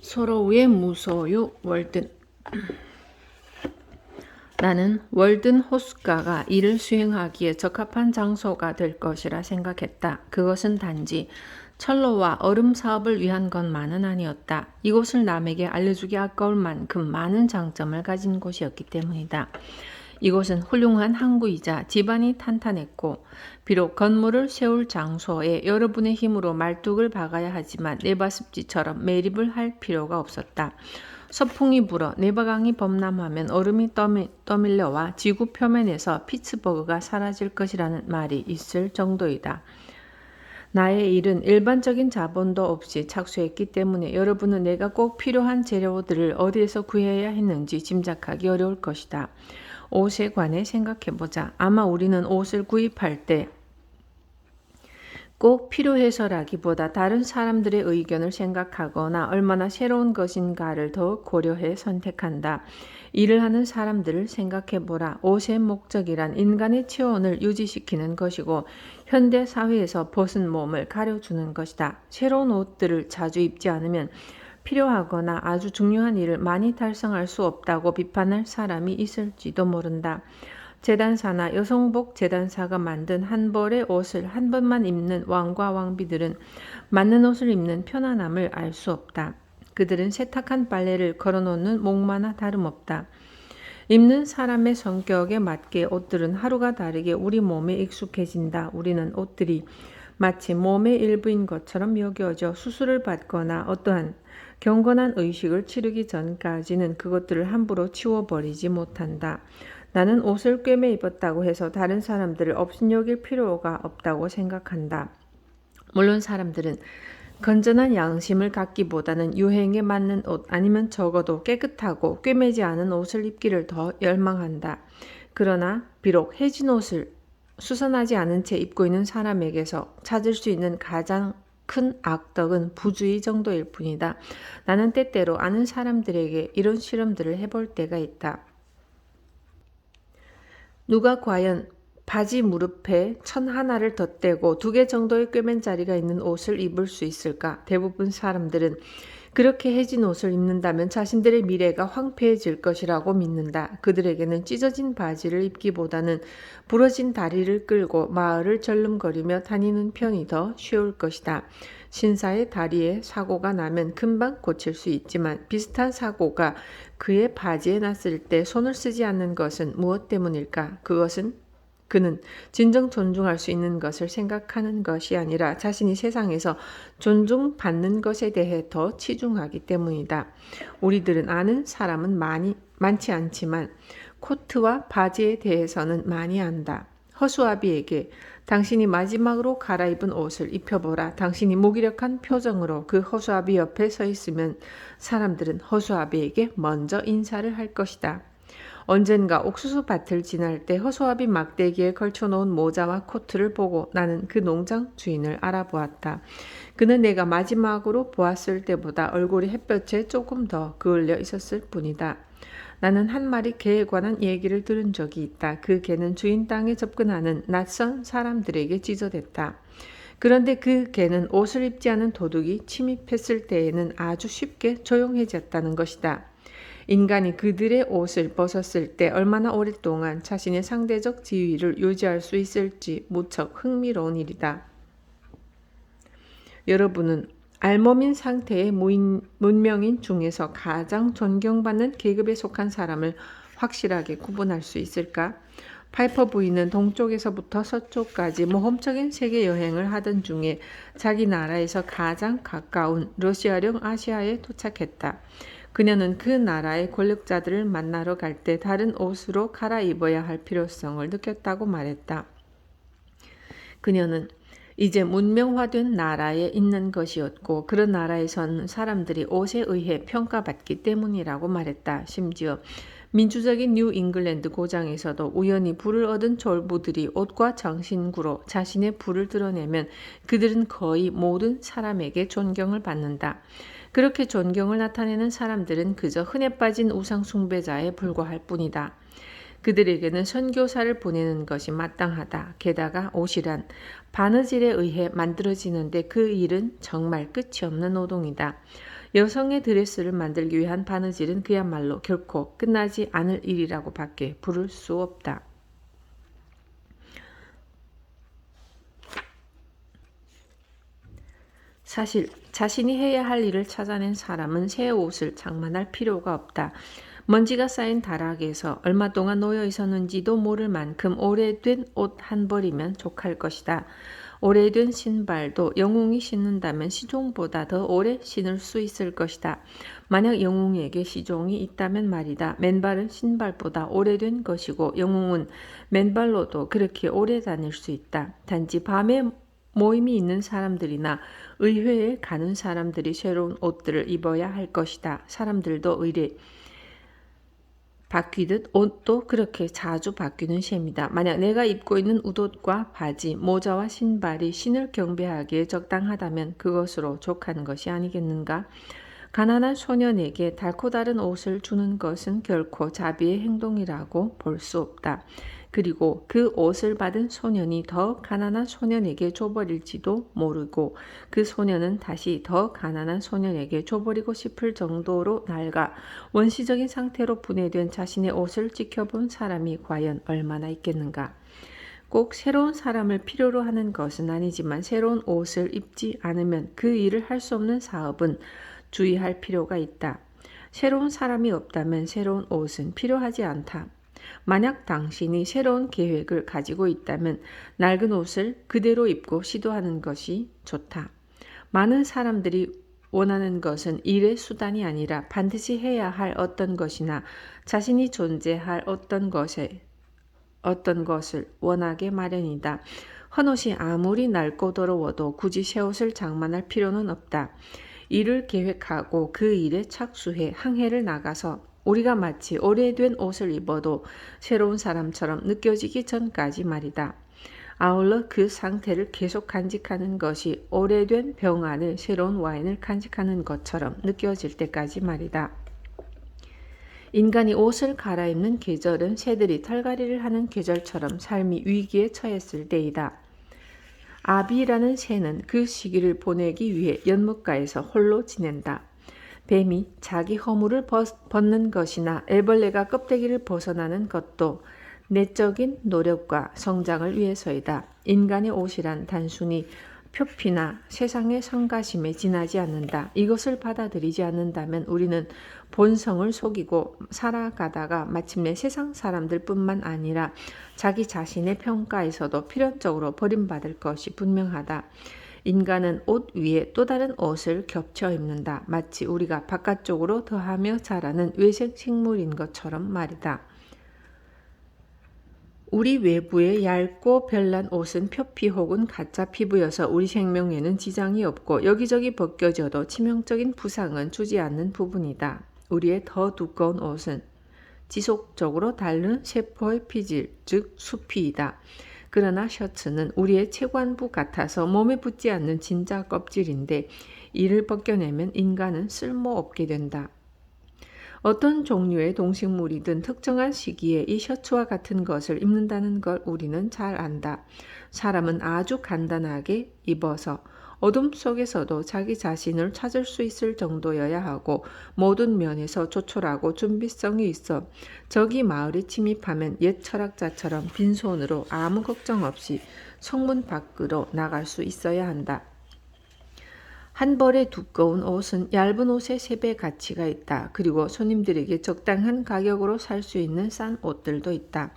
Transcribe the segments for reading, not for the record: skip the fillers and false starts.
서로의 무소유 월든. 나는 월든 호숫가가 이를 수행하기에 적합한 장소가 될 것이라 생각했다. 그것은 단지 철로와 얼음 사업을 위한 것만은 아니었다. 이곳을 남에게 알려주기 아까울 만큼 많은 장점을 가진 곳이었기 때문이다. 이곳은 훌륭한 항구이자 집안이 탄탄했고, 비록 건물을 세울 장소에 여러분의 힘으로 말뚝을 박아야 하지만 네바습지처럼 매립을 할 필요가 없었다. 서풍이 불어 네바강이 범람하면 얼음이 떠밀려와 지구 표면에서 피츠버그가 사라질 것이라는 말이 있을 정도이다. 나의 일은 일반적인 자본도 없이 착수했기 때문에 여러분은 내가 꼭 필요한 재료들을 어디에서 구해야 했는지 짐작하기 어려울 것이다. 옷에 관해 생각해보자. 아마 우리는 옷을 구입할 때 꼭 필요해서라기보다 다른 사람들의 의견을 생각하거나 얼마나 새로운 것인가를 더 고려해 선택한다. 일을 하는 사람들을 생각해보라. 옷의 목적이란 인간의 체온을 유지시키는 것이고 현대 사회에서 벗은 몸을 가려주는 것이다. 새로운 옷들을 자주 입지 않으면 필요하거나 아주 중요한 일을 많이 달성할 수 없다고 비판할 사람이 있을지도 모른다. 재단사나 여성복 재단사가 만든 한 벌의 옷을 한 번만 입는 왕과 왕비들은 맞는 옷을 입는 편안함을 알 수 없다. 그들은 세탁한 빨래를 걸어놓는 목마나 다름없다. 입는 사람의 성격에 맞게 옷들은 하루가 다르게 우리 몸에 익숙해진다. 우리는 옷들이 마치 몸의 일부인 것처럼 여겨져 수술을 받거나 어떠한 경건한 의식을 치르기 전까지는 그것들을 함부로 치워버리지 못한다. 나는 옷을 꿰매 입었다고 해서 다른 사람들을 업신여길 필요가 없다고 생각한다. 물론 사람들은 건전한 양심을 갖기보다는 유행에 맞는 옷 아니면 적어도 깨끗하고 꿰매지 않은 옷을 입기를 더 열망한다. 그러나 비록 해진 옷을 수선하지 않은 채 입고 있는 사람에게서 찾을 수 있는 가장 큰 악덕은 부주의 정도일 뿐이다. 나는 때때로 아는 사람들에게 이런 실험들을 해볼 때가 있다. 누가 과연 바지 무릎에 천 하나를 덧대고 2개 정도의 꿰맨 자리가 있는 옷을 입을 수 있을까? 대부분 사람들은 그렇게 해진 옷을 입는다면 자신들의 미래가 황폐해질 것이라고 믿는다. 그들에게는 찢어진 바지를 입기보다는 부러진 다리를 끌고 마을을 절름거리며 다니는 편이 더 쉬울 것이다. 신사의 다리에 사고가 나면 금방 고칠 수 있지만 비슷한 사고가 그의 바지에 났을 때 손을 쓰지 않는 것은 무엇 때문일까? 그는 진정 존중할 수 있는 것을 생각하는 것이 아니라 자신이 세상에서 존중받는 것에 대해 더 치중하기 때문이다. 우리들은 아는 사람은 많지 않지만 코트와 바지에 대해서는 많이 안다. 허수아비에게 당신이 마지막으로 갈아입은 옷을 입혀보라. 당신이 무기력한 표정으로 그 허수아비 옆에 서 있으면 사람들은 허수아비에게 먼저 인사를 할 것이다. 언젠가 옥수수 밭을 지날 때 허수아비 막대기에 걸쳐놓은 모자와 코트를 보고 나는 그 농장 주인을 알아보았다. 그는 내가 마지막으로 보았을 때보다 얼굴이 햇볕에 조금 더 그을려 있었을 뿐이다. 나는 한 마리 개에 관한 얘기를 들은 적이 있다. 그 개는 주인 땅에 접근하는 낯선 사람들에게 찢어댔다. 그런데 그 개는 옷을 입지 않은 도둑이 침입했을 때에는 아주 쉽게 조용해졌다는 것이다. 인간이 그들의 옷을 벗었을 때 얼마나 오랫동안 자신의 상대적 지위를 유지할 수 있을지 무척 흥미로운 일이다. 여러분은 알몸인 상태의 문명인 중에서 가장 존경받는 계급에 속한 사람을 확실하게 구분할 수 있을까? 파이퍼 부인은 동쪽에서부터 서쪽까지 모험적인 세계 여행을 하던 중에 자기 나라에서 가장 가까운 러시아령 아시아에 도착했다. 그녀는 그 나라의 권력자들을 만나러 갈 때 다른 옷으로 갈아입어야 할 필요성을 느꼈다고 말했다. 그녀는 이제 문명화된 나라에 있는 것이었고 그런 나라에서는 사람들이 옷에 의해 평가받기 때문이라고 말했다. 심지어 민주적인 뉴 잉글랜드 고장에서도 우연히 부를 얻은 졸부들이 옷과 장신구로 자신의 부를 드러내면 그들은 거의 모든 사람에게 존경을 받는다. 그렇게 존경을 나타내는 사람들은 그저 흔해 빠진 우상 숭배자에 불과할 뿐이다. 그들에게는 선교사를 보내는 것이 마땅하다. 게다가 옷이란 바느질에 의해 만들어지는데 그 일은 정말 끝이 없는 노동이다. 여성의 드레스를 만들기 위한 바느질은 그야말로 결코 끝나지 않을 일이라고 밖에 부를 수 없다. 사실 자신이 해야 할 일을 찾아낸 사람은 새 옷을 장만할 필요가 없다. 먼지가 쌓인 다락에서 얼마 동안 놓여 있었는지도 모를 만큼 오래된 옷 한 벌이면 족할 것이다. 오래된 신발도 영웅이 신는다면 시종보다 더 오래 신을 수 있을 것이다. 만약 영웅에게 시종이 있다면 말이다. 맨발은 신발보다 오래된 것이고 영웅은 맨발로도 그렇게 오래 다닐 수 있다. 단지 밤에 모임이 있는 사람들이나 의회에 가는 사람들이 새로운 옷들을 입어야 할 것이다. 사람들도 의례 바뀌듯 옷도 그렇게 자주 바뀌는 셈이다. 만약 내가 입고 있는 웃옷과 바지, 모자와 신발이 신을 경배하기에 적당하다면 그것으로 족하는 것이 아니겠는가? 가난한 소년에게 달고 다른 옷을 주는 것은 결코 자비의 행동이라고 볼 수 없다. 그리고 그 옷을 받은 소년이 더 가난한 소년에게 줘버릴지도 모르고 그 소년은 다시 더 가난한 소년에게 줘버리고 싶을 정도로 낡아 원시적인 상태로 분해된 자신의 옷을 지켜본 사람이 과연 얼마나 있겠는가. 꼭 새로운 사람을 필요로 하는 것은 아니지만 새로운 옷을 입지 않으면 그 일을 할 수 없는 사업은 주의할 필요가 있다. 새로운 사람이 없다면 새로운 옷은 필요하지 않다. 만약 당신이 새로운 계획을 가지고 있다면 낡은 옷을 그대로 입고 시도하는 것이 좋다. 많은 사람들이 원하는 것은 일의 수단이 아니라 반드시 해야 할 어떤 것이나 자신이 존재할 어떤 것을 원하게 마련이다. 헌옷이 아무리 낡고 더러워도 굳이 새 옷을 장만할 필요는 없다. 일을 계획하고 그 일에 착수해 항해를 나가서 우리가 마치 오래된 옷을 입어도 새로운 사람처럼 느껴지기 전까지 말이다. 아울러 그 상태를 계속 간직하는 것이 오래된 병 안에 새로운 와인을 간직하는 것처럼 느껴질 때까지 말이다. 인간이 옷을 갈아입는 계절은 새들이 털갈이를 하는 계절처럼 삶이 위기에 처했을 때이다. 아비라는 새는 그 시기를 보내기 위해 연못가에서 홀로 지낸다. 뱀이 자기 허물을 벗는 것이나 애벌레가 껍데기를 벗어나는 것도 내적인 노력과 성장을 위해서이다. 인간의 옷이란 단순히 표피나 세상의 성가심에 지나지 않는다. 이것을 받아들이지 않는다면 우리는 본성을 속이고 살아가다가 마침내 세상 사람들 뿐만 아니라 자기 자신의 평가에서도 필연적으로 버림받을 것이 분명하다. 인간은 옷 위에 또 다른 옷을 겹쳐 입는다. 마치 우리가 바깥쪽으로 더하며 자라는 외생 식물인 것처럼 말이다. 우리 외부의 얇고 별난 옷은 표피 혹은 가짜 피부여서 우리 생명에는 지장이 없고 여기저기 벗겨져도 치명적인 부상은 주지 않는 부분이다. 우리의 더 두꺼운 옷은 지속적으로 닳는 세포의 피질, 즉 수피이다. 그러나 셔츠는 우리의 체관부 같아서 몸에 붙지 않는 진짜 껍질인데 이를 벗겨내면 인간은 쓸모없게 된다. 어떤 종류의 동식물이든 특정한 시기에 이 셔츠와 같은 것을 입는다는 걸 우리는 잘 안다. 사람은 아주 간단하게 입어서 어둠 속에서도 자기 자신을 찾을 수 있을 정도여야 하고 모든 면에서 조촐하고 준비성이 있어 저기 마을에 침입하면 옛 철학자처럼 빈손으로 아무 걱정 없이 성문 밖으로 나갈 수 있어야 한다. 한 벌의 두꺼운 옷은 얇은 옷의 3배 가치가 있다. 그리고 손님들에게 적당한 가격으로 살 수 있는 싼 옷들도 있다.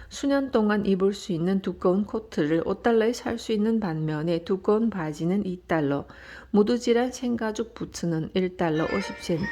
수년 동안 입을 수 있는 두꺼운 코트를 $5에 살 수 있는 반면에 두꺼운 바지는 $2, 무드질한 생가죽 부츠는 $1 50센트,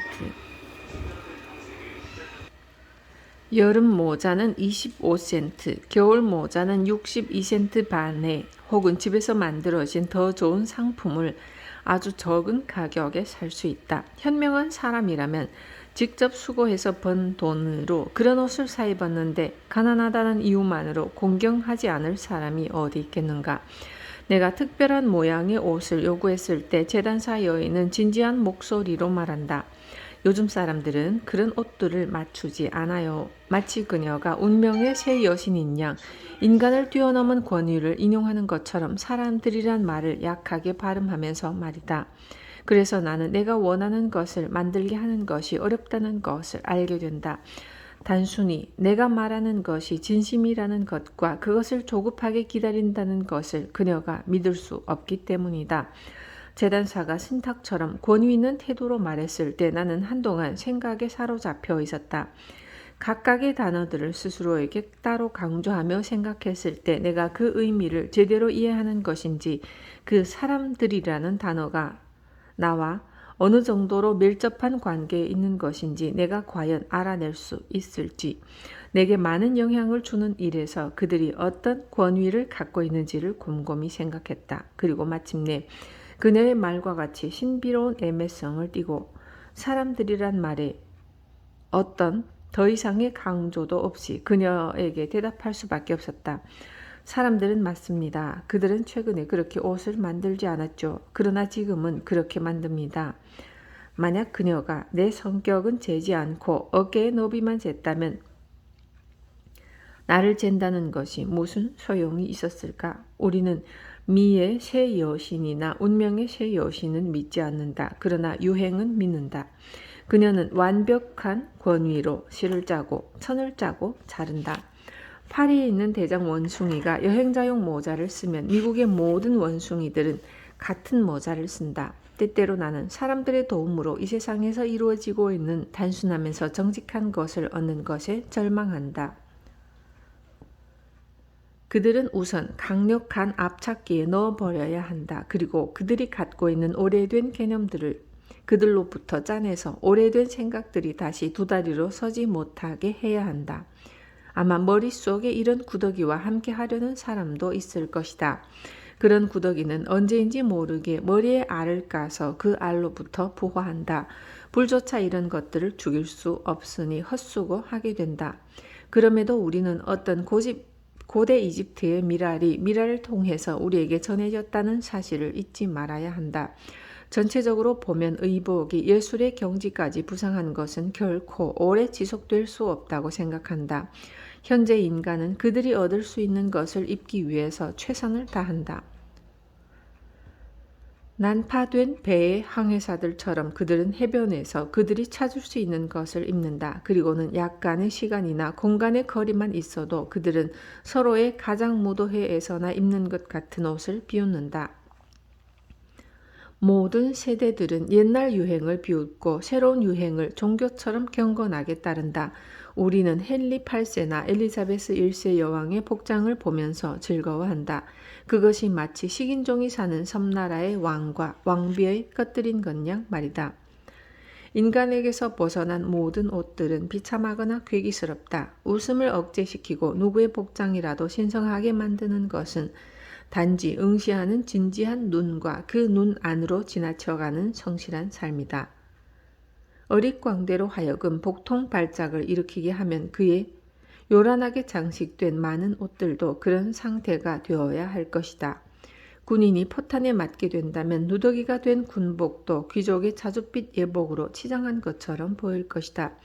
여름 모자는 25센트, 겨울 모자는 62센트 반에 혹은 집에서 만들어진 더 좋은 상품을 아주 적은 가격에 살 수 있다. 현명한 사람이라면 직접 수고해서 번 돈으로 그런 옷을 사 입었는데 가난하다는 이유만으로 공경하지 않을 사람이 어디 있겠는가. 내가 특별한 모양의 옷을 요구했을 때 재단사 여인은 진지한 목소리로 말한다. 요즘 사람들은 그런 옷들을 맞추지 않아요. 마치 그녀가 운명의 새 여신인 양 인간을 뛰어넘은 권위를 인용하는 것처럼 사람들이란 말을 약하게 발음하면서 말이다. 그래서 나는 내가 원하는 것을 만들게 하는 것이 어렵다는 것을 알게 된다. 단순히 내가 말하는 것이 진심이라는 것과 그것을 조급하게 기다린다는 것을 그녀가 믿을 수 없기 때문이다. 재단사가 신탁처럼 권위 있는 태도로 말했을 때 나는 한동안 생각에 사로잡혀 있었다. 각각의 단어들을 스스로에게 따로 강조하며 생각했을 때 내가 그 의미를 제대로 이해하는 것인지 그 사람들이라는 단어가 나와 어느 정도로 밀접한 관계에 있는 것인지 내가 과연 알아낼 수 있을지, 내게 많은 영향을 주는 일에서 그들이 어떤 권위를 갖고 있는지를 곰곰이 생각했다. 그리고 마침내 그녀의 말과 같이 신비로운 애매성을 띠고 사람들이란 말에 어떤 더 이상의 강조도 없이 그녀에게 대답할 수밖에 없었다. 사람들은 맞습니다. 그들은 최근에 그렇게 옷을 만들지 않았죠. 그러나 지금은 그렇게 만듭니다. 만약 그녀가 내 성격은 재지 않고 어깨의 너비만 쟀다면 나를 잰다는 것이 무슨 소용이 있었을까? 우리는 미의 새 여신이나 운명의 새 여신은 믿지 않는다. 그러나 유행은 믿는다. 그녀는 완벽한 권위로 실을 짜고 천을 짜고 자른다. 파리에 있는 대장 원숭이가 여행자용 모자를 쓰면 미국의 모든 원숭이들은 같은 모자를 쓴다. 때때로 나는 사람들의 도움으로 이 세상에서 이루어지고 있는 단순하면서 정직한 것을 얻는 것에 절망한다. 그들은 우선 강력한 압착기에 넣어버려야 한다. 그리고 그들이 갖고 있는 오래된 개념들을 그들로부터 짜내서 오래된 생각들이 다시 두 다리로 서지 못하게 해야 한다. 아마 머릿속에 이런 구더기와 함께 하려는 사람도 있을 것이다. 그런 구더기는 언제인지 모르게 머리에 알을 까서 그 알로부터 부화한다. 불조차 이런 것들을 죽일 수 없으니 헛수고하게 된다. 그럼에도 우리는 어떤 고대 이집트의 미랄을 통해서 우리에게 전해졌다는 사실을 잊지 말아야 한다. 전체적으로 보면 의복이 예술의 경지까지 부상한 것은 결코 오래 지속될 수 없다고 생각한다. 현재 인간은 그들이 얻을 수 있는 것을 입기 위해서 최선을 다한다. 난파된 배의 항해사들처럼 그들은 해변에서 그들이 찾을 수 있는 것을 입는다. 그리고는 약간의 시간이나 공간의 거리만 있어도 그들은 서로의 가장 무도회에서나 입는 것 같은 옷을 비웃는다. 모든 세대들은 옛날 유행을 비웃고 새로운 유행을 종교처럼 경건하게 따른다. 우리는 헨리 8세나 엘리자베스 1세 여왕의 복장을 보면서 즐거워한다. 그것이 마치 식인종이 사는 섬나라의 왕과 왕비의 겉들인 것양 말이다. 인간에게서 벗어난 모든 옷들은 비참하거나 괴기스럽다. 웃음을 억제시키고 누구의 복장이라도 신성하게 만드는 것은 단지 응시하는 진지한 눈과 그 눈 안으로 지나쳐가는 성실한 삶이다. 어릿광대로 하여금 복통 발작을 일으키게 하면 그의 요란하게 장식된 많은 옷들도 그런 상태가 되어야 할 것이다. 군인이 포탄에 맞게 된다면 누더기가 된 군복도 귀족의 자줏빛 예복으로 치장한 것처럼 보일 것이다.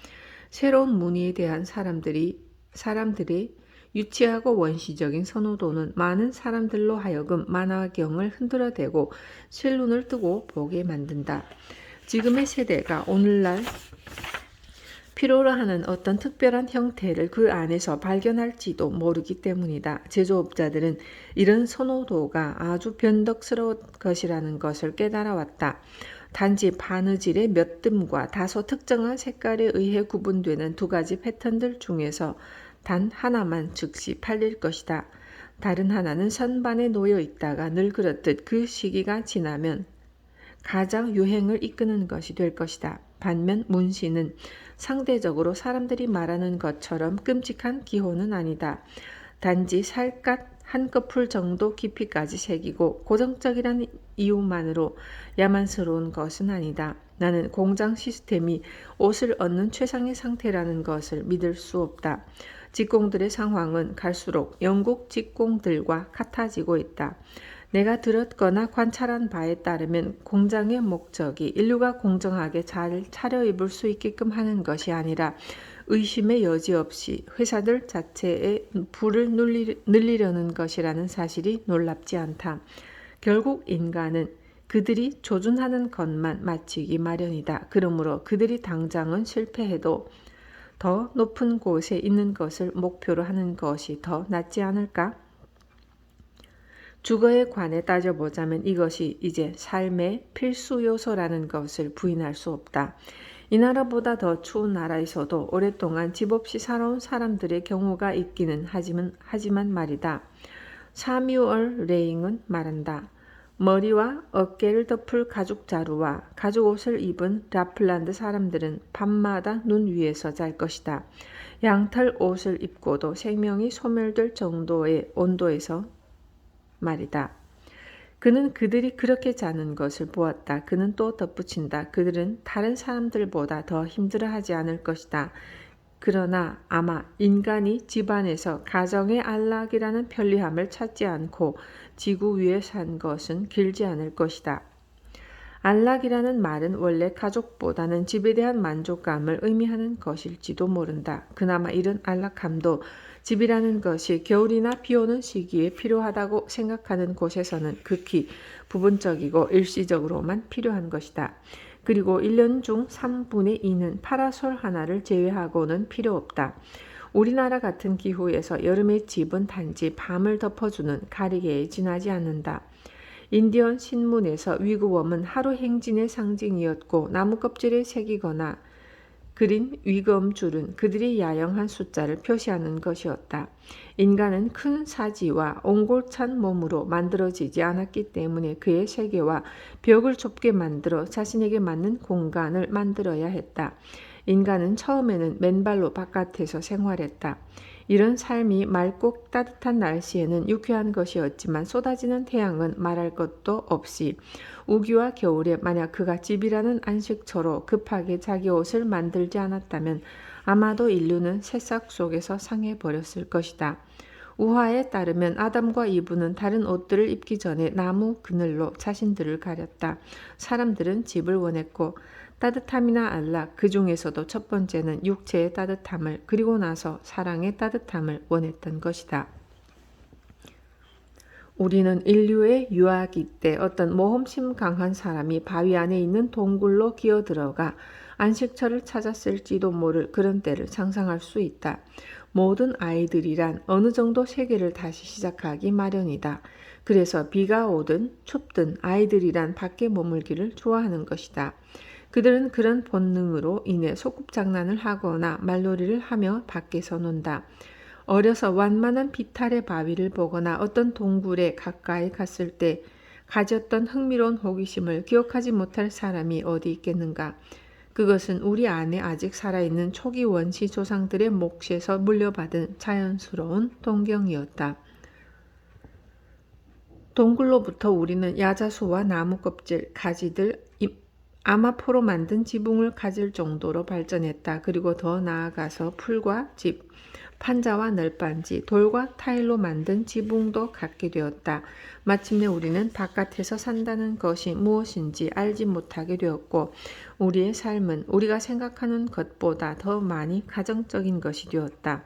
새로운 무늬에 대한 사람들의 유치하고 원시적인 선호도는 많은 사람들로 하여금 만화경을 흔들어대고 실눈을 뜨고 보게 만든다. 지금의 세대가 오늘날 필요로 하는 어떤 특별한 형태를 그 안에서 발견할지도 모르기 때문이다. 제조업자들은 이런 선호도가 아주 변덕스러운 것이라는 것을 깨달아왔다. 단지 바느질의 몇 뜸과 다소 특정한 색깔에 의해 구분되는 두 가지 패턴들 중에서 단 하나만 즉시 팔릴 것이다. 다른 하나는 선반에 놓여 있다가 늘 그렇듯 그 시기가 지나면 가장 유행을 이끄는 것이 될 것이다. 반면 문신은 상대적으로 사람들이 말하는 것처럼 끔찍한 기호는 아니다. 단지 살갗 한꺼풀 정도 깊이까지 새기고 고정적이라는 이유만으로 야만스러운 것은 아니다. 나는 공장 시스템이 옷을 얻는 최상의 상태라는 것을 믿을 수 없다. 직공들의 상황은 갈수록 영국 직공들과 같아지고 있다. 내가 들었거나 관찰한 바에 따르면 공장의 목적이 인류가 공정하게 잘 차려입을 수 있게끔 하는 것이 아니라 의심의 여지 없이 회사들 자체에 불을 늘리려는 것이라는 사실이 놀랍지 않다. 결국 인간은 그들이 조준하는 것만 마치기 마련이다. 그러므로 그들이 당장은 실패해도 더 높은 곳에 있는 것을 목표로 하는 것이 더 낫지 않을까? 주거에 관해 따져보자면 이것이 이제 삶의 필수 요소라는 것을 부인할 수 없다. 이 나라보다 더 추운 나라에서도 오랫동안 집 없이 살아온 사람들의 경우가 있기는 하지만 말이다. 사뮤얼 레잉은 말한다. 머리와 어깨를 덮을 가죽 자루와 가죽 옷을 입은 라플란드 사람들은 밤마다 눈 위에서 잘 것이다. 양털 옷을 입고도 생명이 소멸될 정도의 온도에서 말이다. 그는 그들이 그렇게 자는 것을 보았다. 그는 또 덧붙인다. 그들은 다른 사람들보다 더 힘들어하지 않을 것이다. 그러나 아마 인간이 집안에서 가정의 안락이라는 편리함을 찾지 않고 지구 위에 산 것은 길지 않을 것이다. 안락이라는 말은 원래 가족보다는 집에 대한 만족감을 의미하는 것일지도 모른다. 그나마 이런 안락함도 집이라는 것이 겨울이나 비 오는 시기에 필요하다고 생각하는 곳에서는 극히 부분적이고 일시적으로만 필요한 것이다. 그리고 1년 중 3분의 2는 파라솔 하나를 제외하고는 필요 없다. 우리나라 같은 기후에서 여름의 집은 단지 밤을 덮어주는 가리개에 지나지 않는다. 인디언 신문에서 위그웜은 하루 행진의 상징이었고 나무 껍질에 새기거나 그린 위검줄은 그들이 야영한 숫자를 표시하는 것이었다. 인간은 큰 사지와 옹골찬 몸으로 만들어지지 않았기 때문에 그의 세계와 벽을 좁게 만들어 자신에게 맞는 공간을 만들어야 했다. 인간은 처음에는 맨발로 바깥에서 생활했다. 이런 삶이 맑고 따뜻한 날씨에는 유쾌한 것이었지만 쏟아지는 태양은 말할 것도 없이 우기와 겨울에 만약 그가 집이라는 안식처로 급하게 자기 옷을 만들지 않았다면 아마도 인류는 새싹 속에서 상해버렸을 것이다. 우화에 따르면 아담과 이브는 다른 옷들을 입기 전에 나무 그늘로 자신들을 가렸다. 사람들은 집을 원했고 따뜻함이나 안락, 그 중에서도 첫 번째는 육체의 따뜻함을, 그리고 나서 사랑의 따뜻함을 원했던 것이다. 우리는 인류의 유아기 때 어떤 모험심 강한 사람이 바위 안에 있는 동굴로 기어들어가 안식처를 찾았을지도 모를 그런 때를 상상할 수 있다. 모든 아이들이란 어느 정도 세계를 다시 시작하기 마련이다. 그래서 비가 오든 춥든 아이들이란 밖에 머물기를 좋아하는 것이다. 그들은 그런 본능으로 인해 소꿉장난을 하거나 말놀이를 하며 밖에서 논다. 어려서 완만한 비탈의 바위를 보거나 어떤 동굴에 가까이 갔을 때 가졌던 흥미로운 호기심을 기억하지 못할 사람이 어디 있겠는가. 그것은 우리 안에 아직 살아있는 초기 원시 조상들의 몫에서 물려받은 자연스러운 동경이었다. 동굴로부터 우리는 야자수와 나무 껍질, 가지들, 아마포로 만든 지붕을 가질 정도로 발전했다. 그리고 더 나아가서 풀과 집, 판자와 널빤지, 돌과 타일로 만든 지붕도 갖게 되었다. 마침내 우리는 바깥에서 산다는 것이 무엇인지 알지 못하게 되었고 우리의 삶은 우리가 생각하는 것보다 더 많이 가정적인 것이 되었다.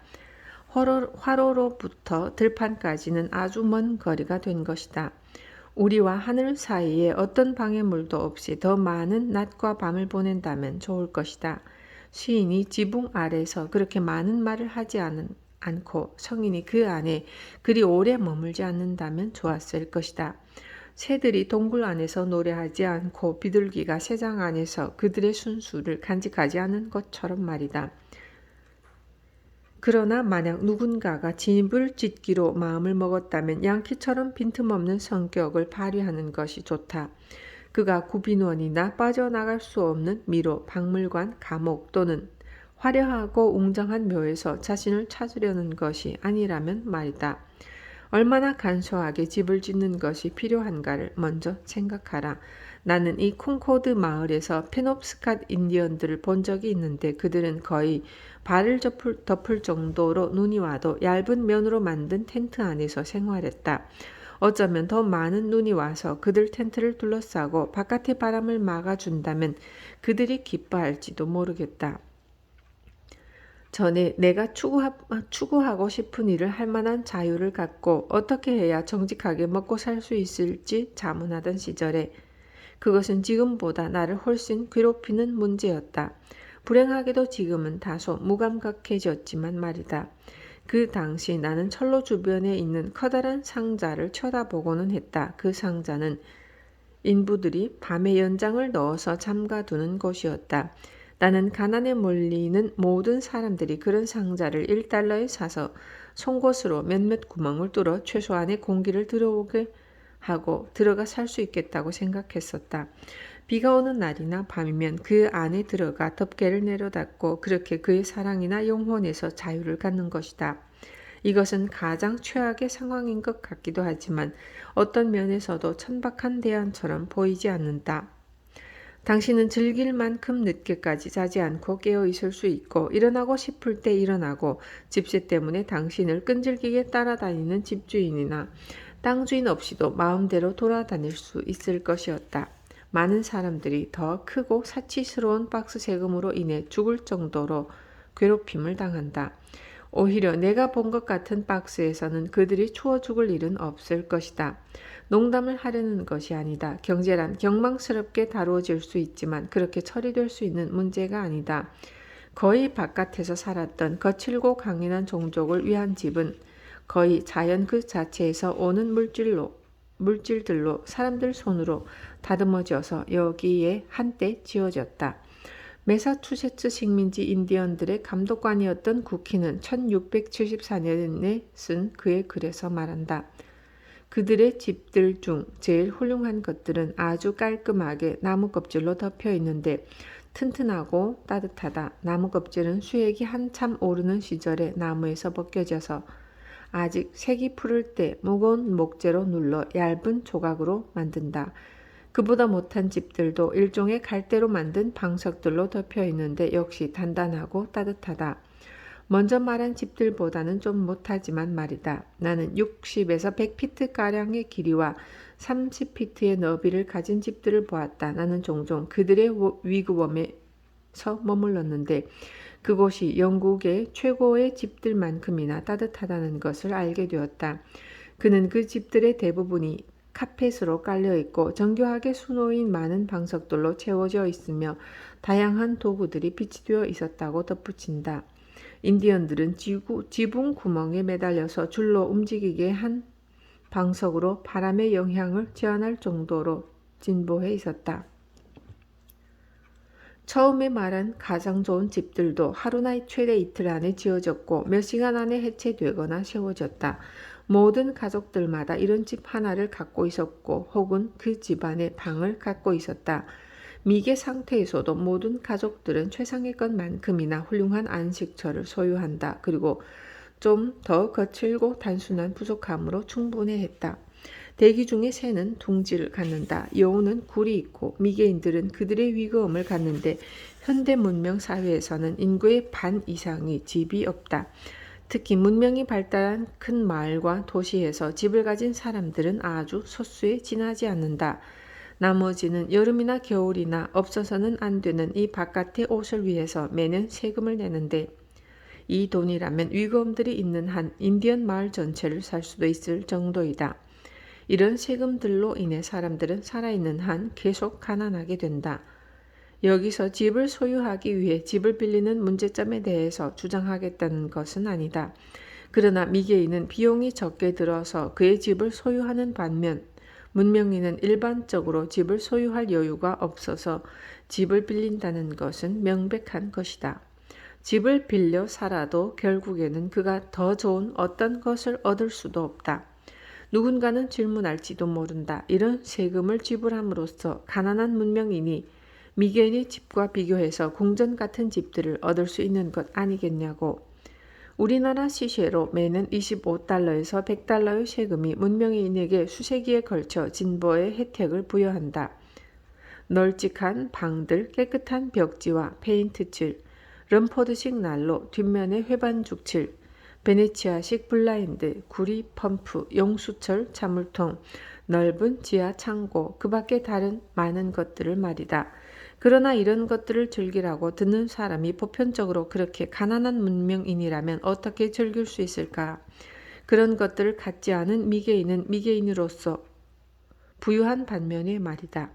화로로부터 들판까지는 아주 먼 거리가 된 것이다. 우리와 하늘 사이에 어떤 방해물도 없이 더 많은 낮과 밤을 보낸다면 좋을 것이다. 시인이 지붕 아래서 그렇게 많은 말을 하지 않고 성인이 그 안에 그리 오래 머물지 않는다면 좋았을 것이다. 새들이 동굴 안에서 노래하지 않고 비둘기가 새장 안에서 그들의 순수를 간직하지 않은 것처럼 말이다. 그러나 만약 누군가가 진입을 짓기로 마음을 먹었다면 양키처럼 빈틈없는 성격을 발휘하는 것이 좋다. 그가 구빈원이나 빠져나갈 수 없는 미로, 박물관, 감옥 또는 화려하고 웅장한 묘에서 자신을 찾으려는 것이 아니라면 말이다. 얼마나 간소하게 집을 짓는 것이 필요한가를 먼저 생각하라. 나는 이 콩코드 마을에서 페놉스캇 인디언들을 본 적이 있는데 그들은 거의 발을 덮을 정도로 눈이 와도 얇은 면으로 만든 텐트 안에서 생활했다. 어쩌면 더 많은 눈이 와서 그들 텐트를 둘러싸고 바깥의 바람을 막아준다면 그들이 기뻐할지도 모르겠다. 전에 내가 추구하고 싶은 일을 할 만한 자유를 갖고 어떻게 해야 정직하게 먹고 살 수 있을지 자문하던 시절에 그것은 지금보다 나를 훨씬 괴롭히는 문제였다. 불행하게도 지금은 다소 무감각해졌지만 말이다. 그 당시 나는 철로 주변에 있는 커다란 상자를 쳐다보고는 했다. 그 상자는 인부들이 밤에 연장을 넣어서 잠가두는 곳이었다. 나는 가난에 몰리는 모든 사람들이 그런 상자를 1달러에 사서 송곳으로 몇몇 구멍을 뚫어 최소한의 공기를 들어오게 하고 들어가 살 수 있겠다고 생각했었다. 비가 오는 날이나 밤이면 그 안에 들어가 덮개를 내려닫고 그렇게 그의 사랑이나 영혼에서 자유를 갖는 것이다. 이것은 가장 최악의 상황인 것 같기도 하지만 어떤 면에서도 천박한 대안처럼 보이지 않는다. 당신은 즐길 만큼 늦게까지 자지 않고 깨어 있을 수 있고 일어나고 싶을 때 일어나고 집세 때문에 당신을 끈질기게 따라다니는 집주인이나 땅주인 없이도 마음대로 돌아다닐 수 있을 것이었다. 많은 사람들이 더 크고 사치스러운 박스 세금으로 인해 죽을 정도로 괴롭힘을 당한다. 오히려 내가 본 것 같은 박스에서는 그들이 추워 죽을 일은 없을 것이다. 농담을 하려는 것이 아니다. 경제란 경망스럽게 다루어질 수 있지만 그렇게 처리될 수 있는 문제가 아니다. 거의 바깥에서 살았던 거칠고 강인한 종족을 위한 집은 거의 자연 그 자체에서 오는 물질들로 사람들 손으로 다듬어져서 여기에 한때 지어졌다. 매사추세츠 식민지 인디언들의 감독관이었던 쿠키는 1674년에 쓴 그의 글에서 말한다. 그들의 집들 중 제일 훌륭한 것들은 아주 깔끔하게 나무 껍질로 덮여 있는데 튼튼하고 따뜻하다. 나무 껍질은 수액이 한참 오르는 시절에 나무에서 벗겨져서 아직 색이 푸를 때 무거운 목재로 눌러 얇은 조각으로 만든다. 그보다 못한 집들도 일종의 갈대로 만든 방석들로 덮여 있는데 역시 단단하고 따뜻하다. 먼저 말한 집들보다는 좀 못하지만 말이다. 나는 60에서 100피트가량의 길이와 30피트의 너비를 가진 집들을 보았다. 나는 종종 그들의 위구엄에서 머물렀는데 그곳이 영국의 최고의 집들만큼이나 따뜻하다는 것을 알게 되었다. 그는 그 집들의 대부분이 카펫으로 깔려있고 정교하게 수놓인 많은 방석들로 채워져 있으며 다양한 도구들이 비치되어 있었다고 덧붙인다. 인디언들은 지붕 구멍에 매달려서 줄로 움직이게 한 방석으로 바람의 영향을 제한할 정도로 진보해 있었다. 처음에 말한 가장 좋은 집들도 하루나 최대 이틀 안에 지어졌고 몇 시간 안에 해체되거나 세워졌다. 모든 가족들마다 이런 집 하나를 갖고 있었고 혹은 그 집안의 방을 갖고 있었다. 미개 상태에서도 모든 가족들은 최상의 것만큼이나 훌륭한 안식처를 소유한다. 그리고 좀 더 거칠고 단순한 부족함으로 충분해했다. 대기 중에 새는 둥지를 갖는다. 여우는 굴이 있고 미개인들은 그들의 위거움을 갖는데 현대 문명 사회에서는 인구의 반 이상이 집이 없다. 특히 문명이 발달한 큰 마을과 도시에서 집을 가진 사람들은 아주 소수에 지나지 않는다. 나머지는 여름이나 겨울이나 없어서는 안 되는 이 바깥의 옷을 위해서 매년 세금을 내는데 이 돈이라면 위거움들이 있는 한 인디언 마을 전체를 살 수도 있을 정도이다. 이런 세금들로 인해 사람들은 살아있는 한 계속 가난하게 된다. 여기서 집을 소유하기 위해 집을 빌리는 문제점에 대해서 주장하겠다는 것은 아니다. 그러나 미개인은 비용이 적게 들어서 그의 집을 소유하는 반면 문명인은 일반적으로 집을 소유할 여유가 없어서 집을 빌린다는 것은 명백한 것이다. 집을 빌려 살아도 결국에는 그가 더 좋은 어떤 것을 얻을 수도 없다. 누군가는 질문할지도 모른다. 이런 세금을 지불함으로써 가난한 문명인이 미개인의 집과 비교해서 궁전 같은 집들을 얻을 수 있는 것 아니겠냐고. 우리나라 시세로 매년 25달러에서 100달러의 세금이 문명인에게 수세기에 걸쳐 진보의 혜택을 부여한다. 널찍한 방들, 깨끗한 벽지와 페인트칠, 럼포드식 난로, 뒷면에 회반죽칠, 베네치아식 블라인드, 구리 펌프, 용수철, 자물통, 넓은 지하 창고, 그 밖에 다른 많은 것들을 말이다. 그러나 이런 것들을 즐기라고 듣는 사람이 보편적으로 그렇게 가난한 문명인이라면 어떻게 즐길 수 있을까? 그런 것들을 갖지 않은 미개인은 미개인으로서 부유한 반면에 말이다.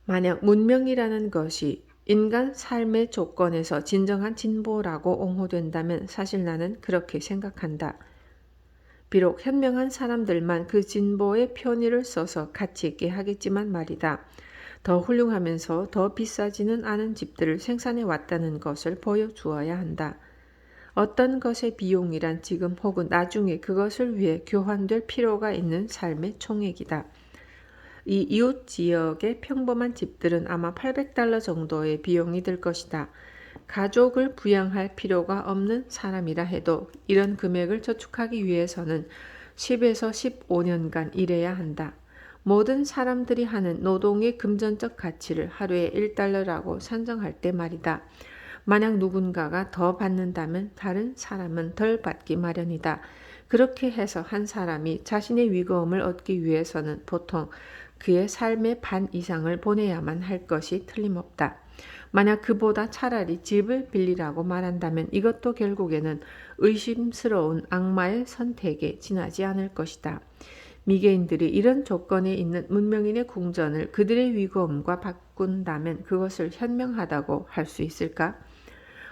만약 문명이라는 것이 인간 삶의 조건에서 진정한 진보라고 옹호된다면 사실 나는 그렇게 생각한다. 비록 현명한 사람들만 그 진보의 편의를 써서 가치 있게 하겠지만 말이다. 더 훌륭하면서 더 비싸지는 않은 집들을 생산해 왔다는 것을 보여주어야 한다. 어떤 것의 비용이란 지금 혹은 나중에 그것을 위해 교환될 필요가 있는 삶의 총액이다. 이 이웃 지역의 평범한 집들은 아마 $800 정도의 비용이 들 것이다. 가족을 부양할 필요가 없는 사람이라 해도 이런 금액을 저축하기 위해서는 10에서 15년간 일해야 한다. 모든 사람들이 하는 노동의 금전적 가치를 하루에 $1라고 산정할 때 말이다. 만약 누군가가 더 받는다면 다른 사람은 덜 받기 마련이다. 그렇게 해서 한 사람이 자신의 위거움을 얻기 위해서는 보통 그의 삶의 반 이상을 보내야만 할 것이 틀림없다. 만약 그보다 차라리 집을 빌리라고 말한다면 이것도 결국에는 의심스러운 악마의 선택에 지나지 않을 것이다. 미개인들이 이런 조건에 있는 문명인의 궁전을 그들의 위거움과 바꾼다면 그것을 현명하다고 할 수 있을까?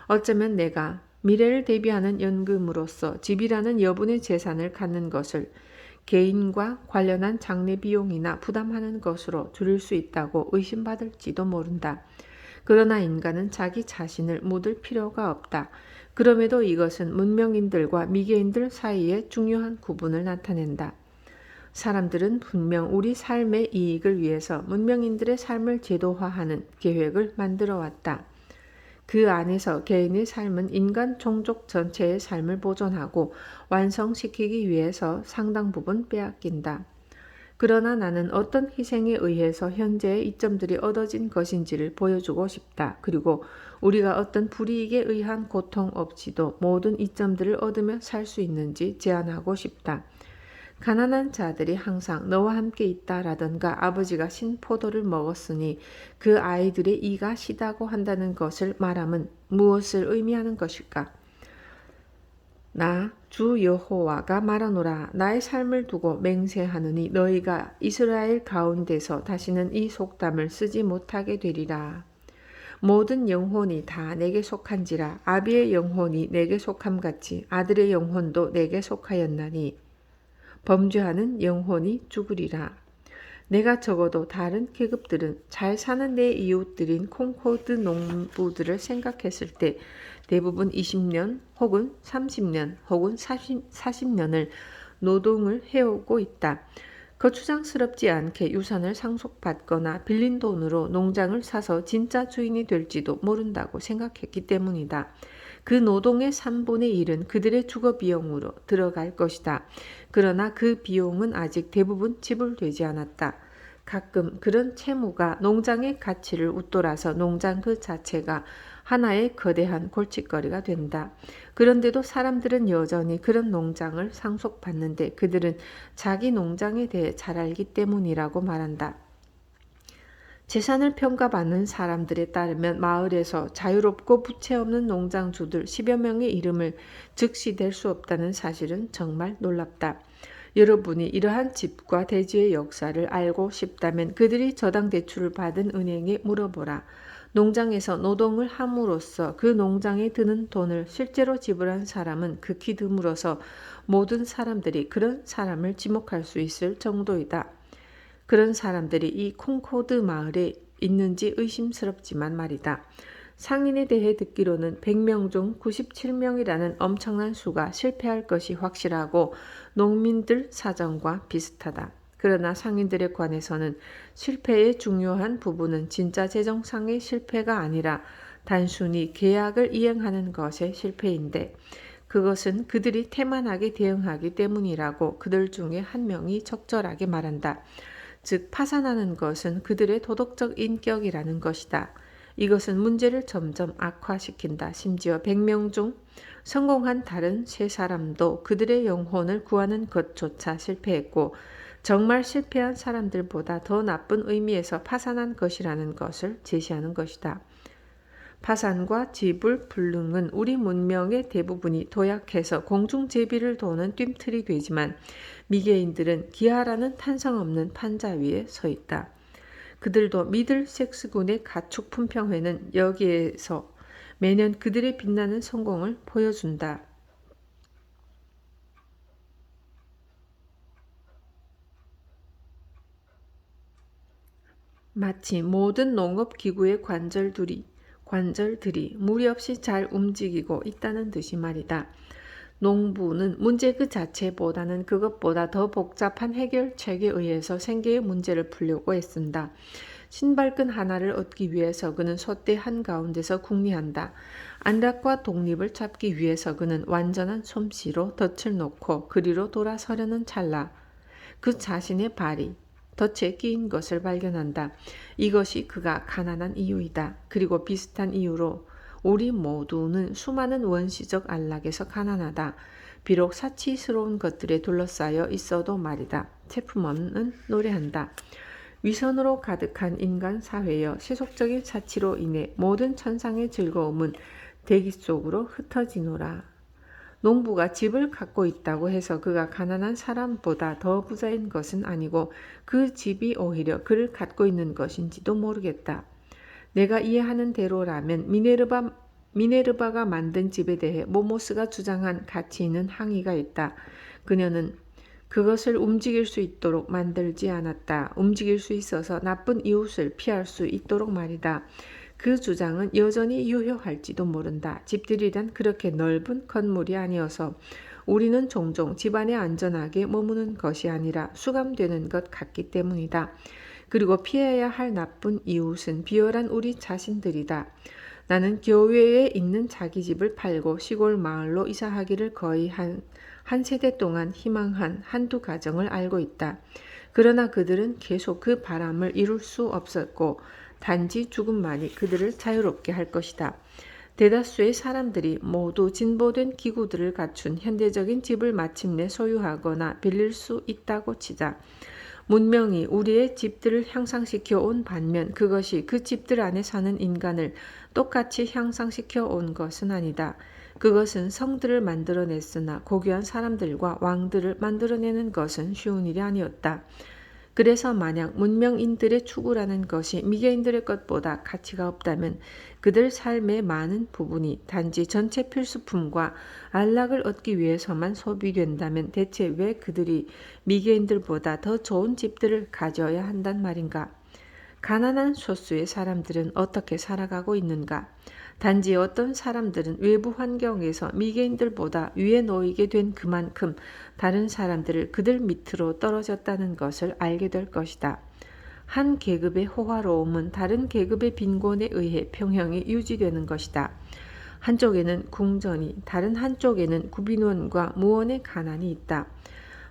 어쩌면 내가 미래를 대비하는 연금으로서 집이라는 여분의 재산을 갖는 것을 개인과 관련한 장례 비용이나 부담하는 것으로 줄일 수 있다고 의심받을지도 모른다. 그러나 인간은 자기 자신을 묻을 필요가 없다. 그럼에도 이것은 문명인들과 미개인들 사이의 중요한 구분을 나타낸다. 사람들은 분명 우리 삶의 이익을 위해서 문명인들의 삶을 제도화하는 계획을 만들어 왔다. 그 안에서 개인의 삶은 인간 종족 전체의 삶을 보존하고 완성시키기 위해서 상당 부분 빼앗긴다. 그러나 나는 어떤 희생에 의해서 현재의 이점들이 얻어진 것인지를 보여주고 싶다. 그리고 우리가 어떤 불이익에 의한 고통 없이도 모든 이점들을 얻으며 살 수 있는지 제안하고 싶다. 가난한 자들이 항상 너와 함께 있다라던가 아버지가 신포도를 먹었으니 그 아이들의 이가 시다고 한다는 것을 말함은 무엇을 의미하는 것일까? 나 주 여호와가 말하노라. 나의 삶을 두고 맹세하느니 너희가 이스라엘 가운데서 다시는 이 속담을 쓰지 못하게 되리라. 모든 영혼이 다 내게 속한지라. 아비의 영혼이 내게 속함같이 아들의 영혼도 내게 속하였나니 범죄하는 영혼이 죽으리라. 내가 적어도 다른 계급들은 잘 사는 내 이웃들인 콩코드 농부들을 생각했을 때 대부분 20년 혹은 30년 혹은 40년을 노동을 해오고 있다. 거추장스럽지 않게 유산을 상속받거나 빌린 돈으로 농장을 사서 진짜 주인이 될지도 모른다고 생각했기 때문이다. 그 노동의 3분의 1은 그들의 주거 비용으로 들어갈 것이다. 그러나 그 비용은 아직 대부분 지불되지 않았다. 가끔 그런 채무가 농장의 가치를 웃돌아서 농장 그 자체가 하나의 거대한 골칫거리가 된다. 그런데도 사람들은 여전히 그런 농장을 상속받는데 그들은 자기 농장에 대해 잘 알기 때문이라고 말한다. 재산을 평가받는 사람들에 따르면 마을에서 자유롭고 부채 없는 농장주들 10여 명의 이름을 즉시 댈 수 없다는 사실은 정말 놀랍다. 여러분이 이러한 집과 대지의 역사를 알고 싶다면 그들이 저당 대출을 받은 은행에 물어보라. 농장에서 노동을 함으로써 그 농장에 드는 돈을 실제로 지불한 사람은 극히 드물어서 모든 사람들이 그런 사람을 지목할 수 있을 정도이다. 그런 사람들이 이 콩코드 마을에 있는지 의심스럽지만 말이다. 상인에 대해 듣기로는 100명 중 97명이라는 엄청난 수가 실패할 것이 확실하고 농민들 사정과 비슷하다. 그러나 상인들에 관해서는 실패의 중요한 부분은 진짜 재정상의 실패가 아니라 단순히 계약을 이행하는 것의 실패인데 그것은 그들이 태만하게 대응하기 때문이라고 그들 중에 한 명이 적절하게 말한다. 즉 파산하는 것은 그들의 도덕적 인격이라는 것이다. 이것은 문제를 점점 악화시킨다. 심지어 100명 중 성공한 다른 3사람도 그들의 영혼을 구하는 것조차 실패했고 정말 실패한 사람들보다 더 나쁜 의미에서 파산한 것이라는 것을 제시하는 것이다. 파산과 지불불능은 우리 문명의 대부분이 도약해서 공중제비를 도는 뜀틀이 되지만 미개인들은 기아라는 탄성 없는 판자 위에 서 있다. 그들도 미들섹스군의 가축 품평회는 여기에서 매년 그들의 빛나는 성공을 보여준다. 마치 모든 농업기구의 관절들이 무리 없이 잘 움직이고 있다는 듯이 말이다. 농부는 문제 그 자체보다는 그것보다 더 복잡한 해결책에 의해서 생계의 문제를 풀려고 애쓴다. 신발끈 하나를 얻기 위해서 그는 솥대 한가운데서 궁리한다. 안락과 독립을 잡기 위해서 그는 완전한 솜씨로 덫을 놓고 그리로 돌아서려는 찰나 그 자신의 발이 덫에 끼인 것을 발견한다. 이것이 그가 가난한 이유이다. 그리고 비슷한 이유로 우리 모두는 수많은 원시적 안락에서 가난하다. 비록 사치스러운 것들에 둘러싸여 있어도 말이다. 체프먼은 노래한다. 위선으로 가득한 인간 사회여 세속적인 사치로 인해 모든 천상의 즐거움은 대기 속으로 흩어지노라. 농부가 집을 갖고 있다고 해서 그가 가난한 사람보다 더 부자인 것은 아니고 그 집이 오히려 그를 갖고 있는 것인지도 모르겠다. 내가 이해하는 대로라면 미네르바가 만든 집에 대해 모모스가 주장한 가치 있는 항의가 있다. 그녀는 그것을 움직일 수 있도록 만들지 않았다. 움직일 수 있어서 나쁜 이웃을 피할 수 있도록 말이다. 그 주장은 여전히 유효할지도 모른다. 집들이란 그렇게 넓은 건물이 아니어서 우리는 종종 집안에 안전하게 머무는 것이 아니라 수감되는 것 같기 때문이다. 그리고 피해야 할 나쁜 이웃은 비열한 우리 자신들이다. 나는 교외에 있는 자기 집을 팔고 시골 마을로 이사하기를 거의 한 세대 동안 희망한 한두 가정을 알고 있다. 그러나 그들은 계속 그 바람을 이룰 수 없었고 단지 죽음만이 그들을 자유롭게 할 것이다. 대다수의 사람들이 모두 진보된 기구들을 갖춘 현대적인 집을 마침내 소유하거나 빌릴 수 있다고 치자. 문명이 우리의 집들을 향상시켜 온 반면 그것이 그 집들 안에 사는 인간을 똑같이 향상시켜 온 것은 아니다. 그것은 성들을 만들어냈으나 고귀한 사람들과 왕들을 만들어내는 것은 쉬운 일이 아니었다. 그래서 만약 문명인들의 추구라는 것이 미개인들의 것보다 가치가 없다면 그들 삶의 많은 부분이 단지 전체 필수품과 안락을 얻기 위해서만 소비된다면 대체 왜 그들이 미개인들보다 더 좋은 집들을 가져야 한단 말인가? 가난한 소수의 사람들은 어떻게 살아가고 있는가? 단지 어떤 사람들은 외부 환경에서 미개인들보다 위에 놓이게 된 그만큼 다른 사람들을 그들 밑으로 떨어졌다는 것을 알게 될 것이다. 한 계급의 호화로움은 다른 계급의 빈곤에 의해 평형이 유지되는 것이다. 한쪽에는 궁전이, 다른 한쪽에는 구빈원과 무원의 가난이 있다.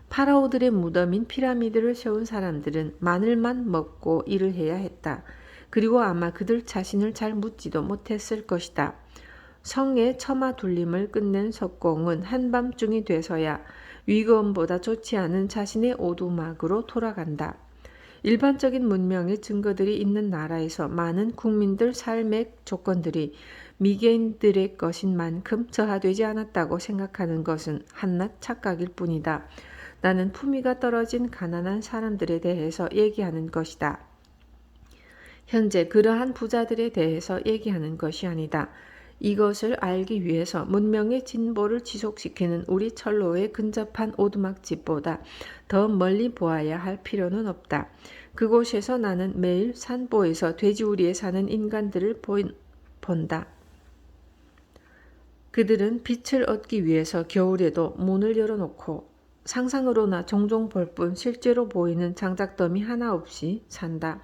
파라오들의 무덤인 피라미드를 세운 사람들은 마늘만 먹고 일을 해야 했다. 그리고 아마 그들 자신을 잘 묻지도 못했을 것이다. 성의 처마 둘림을 끝낸 석공은 한밤중이 돼서야 위거원보다 좋지 않은 자신의 오두막으로 돌아간다. 일반적인 문명의 증거들이 있는 나라에서 많은 국민들 삶의 조건들이 미개인들의 것인 만큼 저하되지 않았다고 생각하는 것은 한낱 착각일 뿐이다. 나는 품위가 떨어진 가난한 사람들에 대해서 얘기하는 것이다. 현재 그러한 부자들에 대해서 얘기하는 것이 아니다. 이것을 알기 위해서 문명의 진보를 지속시키는 우리 철로에 근접한 오두막집보다 더 멀리 보아야 할 필요는 없다. 그곳에서 나는 매일 산보에서 돼지우리에 사는 인간들을 본다. 그들은 빛을 얻기 위해서 겨울에도 문을 열어놓고 상상으로나 종종 볼 뿐 실제로 보이는 장작더미 하나 없이 산다.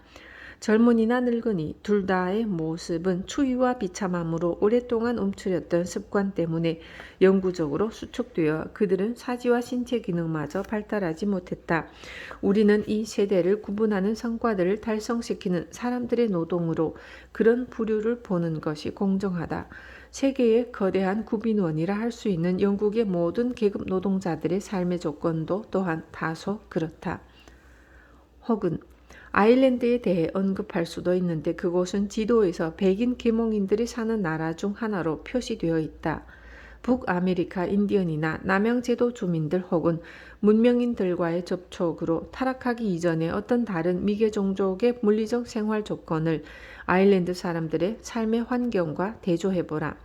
젊은이나 늙은이 둘 다의 모습은 추위와 비참함으로 오랫동안 움츠렸던 습관 때문에 영구적으로 수축되어 그들은 사지와 신체 기능마저 발달하지 못했다. 우리는 이 세대를 구분하는 성과들을 달성시키는 사람들의 노동으로 그런 부류를 보는 것이 공정하다. 세계의 거대한 구빈원이라 할 수 있는 영국의 모든 계급 노동자들의 삶의 조건도 또한 다소 그렇다. 혹은 아일랜드에 대해 언급할 수도 있는데 그곳은 지도에서 백인 계몽인들이 사는 나라 중 하나로 표시되어 있다. 북아메리카 인디언이나 남양제도 주민들 혹은 문명인들과의 접촉으로 타락하기 이전에 어떤 다른 미개 종족의 물리적 생활 조건을 아일랜드 사람들의 삶의 환경과 대조해보라.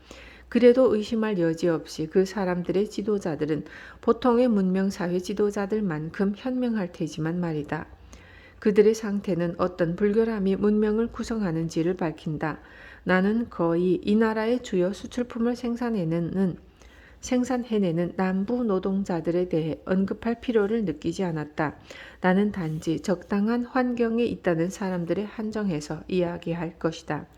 그래도 의심할 여지 없이 그 사람들의 지도자들은 보통의 문명사회 지도자들만큼 현명할 테지만 말이다. 그들의 상태는 어떤 불결함이 문명을 구성하는지를 밝힌다. 나는 거의 이 나라의 주요 수출품을 생산해내는 남부 노동자들에 대해 언급할 필요를 느끼지 않았다. 나는 단지 적당한 환경에 있다는 사람들에 한정해서 이야기할 것이다.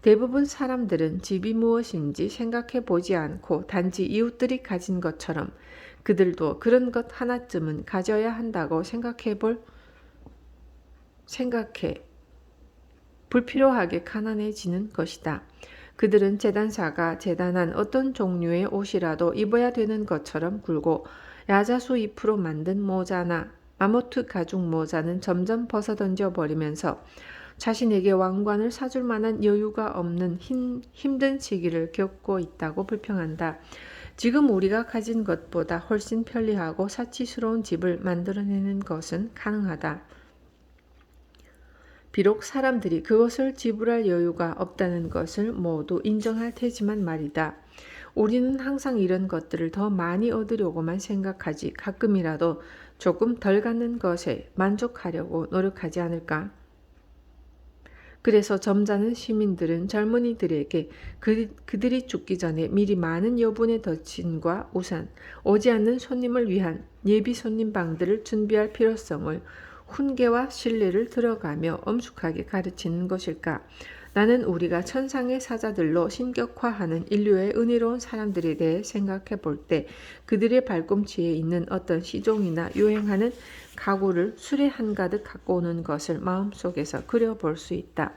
대부분 사람들은 집이 무엇인지 생각해 보지 않고 단지 이웃들이 가진 것처럼 그들도 그런 것 하나쯤은 가져야 한다고 생각해 불필요하게 가난해지는 것이다. 그들은 제단사가 제단한 어떤 종류의 옷이라도 입어야 되는 것처럼 굴고 야자수 잎으로 만든 모자나 마모트 가죽 모자는 점점 벗어던져 버리면서 자신에게 왕관을 사줄 만한 여유가 없는 힘든 시기를 겪고 있다고 불평한다. 지금 우리가 가진 것보다 훨씬 편리하고 사치스러운 집을 만들어내는 것은 가능하다. 비록 사람들이 그것을 지불할 여유가 없다는 것을 모두 인정할 테지만 말이다. 우리는 항상 이런 것들을 더 많이 얻으려고만 생각하지 가끔이라도 조금 덜 갖는 것에 만족하려고 노력하지 않을까? 그래서 점잖은 시민들은 젊은이들에게 그들이 죽기 전에 미리 많은 여분의 덧신과 우산, 오지 않는 손님을 위한 예비 손님방들을 준비할 필요성을 훈계와 신뢰를 들어가며 엄숙하게 가르치는 것일까? 나는 우리가 천상의 사자들로 신격화하는 인류의 은혜로운 사람들에 대해 생각해 볼 때 그들의 발꿈치에 있는 어떤 시종이나 유행하는 가구를 술에 한가득 갖고 오는 것을 마음속에서 그려볼 수 있다.